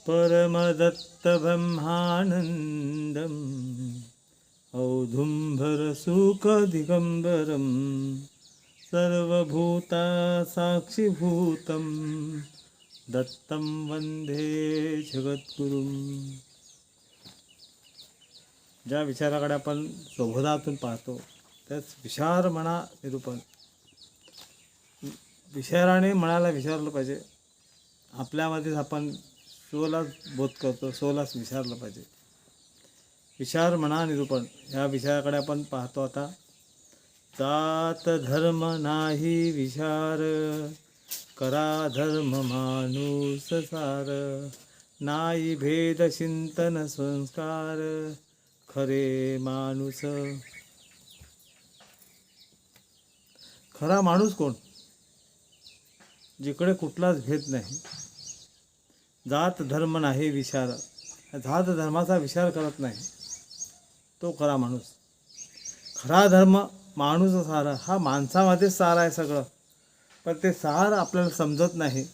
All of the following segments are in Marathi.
परमदत्तब्रह्मानन्दम् औदुम्बरशुकदिगम्बरं सर्वभूतसाक्षिभूतं दत्तं वंदे जगद्गुरुम्. ज्या विचाराकडे आपण स्वबोधातून पाहतो त्याच विचार म्हणा निरूपण. विचाराने मनाला विचारलं पाहिजे. आपल्यामध्येच आपण स्वलाच बोध करतो, स्वलाच विचारलं पाहिजे. विचार म्हणा निरूपण या विचाराकडे आपण पाहतो. आता जात धर्म नाही विचार, करा धर्म माणूस सार. नाही भेद चिंतन संस्कार, खरे माणूस. खरा माणूस कोण? जिकडे कुठलाच भेद नाही. जात धर्म नाही विचार, जात धर्माचा विचार करत नाही, तो खरा माणूस. खरा धर्म माणूस सार. हा माणसामध्येच सार आहे सगळं, पण ते सार आपल्याला समजत नाही.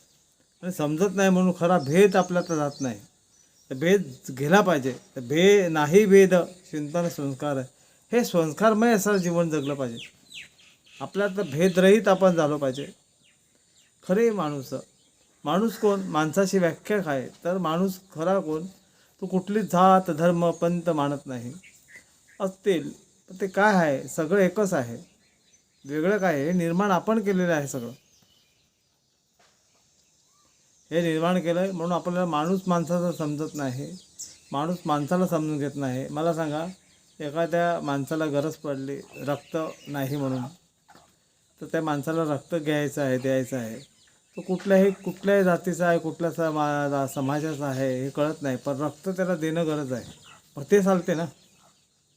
आणि समजत नाही म्हणून खरा भेद आपल्याला जात नाही. तर भेद गेला पाहिजे. तर नाही भेद चिंतन संस्कार, हे संस्कारमय असं जीवन जगलं पाहिजे. आपल्याला तर भेदरहित आपण झालो पाहिजे. खरे माणूस. माणूस कोण? माणसाची व्याख्या काय? तर माणूस खरा कोण? तो कुठली जात धर्म पंथ मानत नाही. असतील पण ते काय आहे? सगळं एकच आहे. वेगळं काय आहे? हे निर्माण आपण केलेलं आहे सगळं. हे निर्माण केलं आहे म्हणून आपल्याला माणूस माणसाचा समजत नाही, माणूस माणसाला समजून घेत नाही. मला सांगा, एखाद्या माणसाला गरज पडली रक्त नाही म्हणून, तर त्या माणसाला रक्त घ्यायचं आहे, द्यायचं आहे. तो कुठल्याही जातीचा आहे, कुठल्या समाजाचा आहे हे कळत नाही, पण रक्त त्याला देणं गरज आहे. पण ते चालते ना,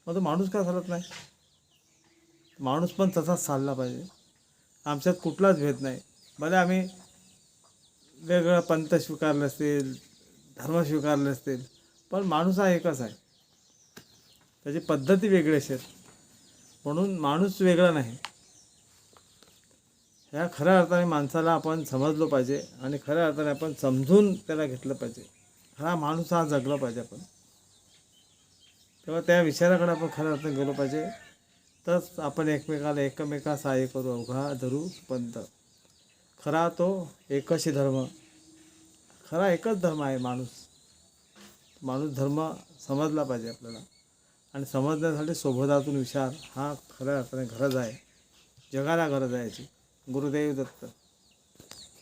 मग तो माणूस का चालत नाही? माणूस पण तसाच चालला पाहिजे. आमच्यात कुठलाच भेद नाही. भले आम्ही वेगळं पंथ स्वीकारले असतील, धर्म स्वीकारले असतील, पण माणूस हा एकच आहे. त्याची पद्धती वेगळी असतात म्हणून माणूस वेगळा नाही. ह्या खऱ्या अर्थाने माणसाला आपण समजलो पाहिजे आणि खऱ्या अर्थाने आपण समजून त्याला घेतलं पाहिजे. खरा माणूस हा जगला पाहिजे आपण. तेव्हा त्या विचाराकडे आपण खऱ्या अर्थाने गेलो पाहिजे. तरच आपण एकमेका सहाय्य करू. अवघा धरू पंथ. खरा तो एकच धर्म. खरा एकच धर्म आहे माणूस. माणूस धर्म समजला पाहिजे आपल्याला. आणि समजण्यासाठी स्वबोधातून विचार हा खऱ्या अर्थाने गरज आहे. जगाला गरज आहे याची. गुरुदेव दत्त.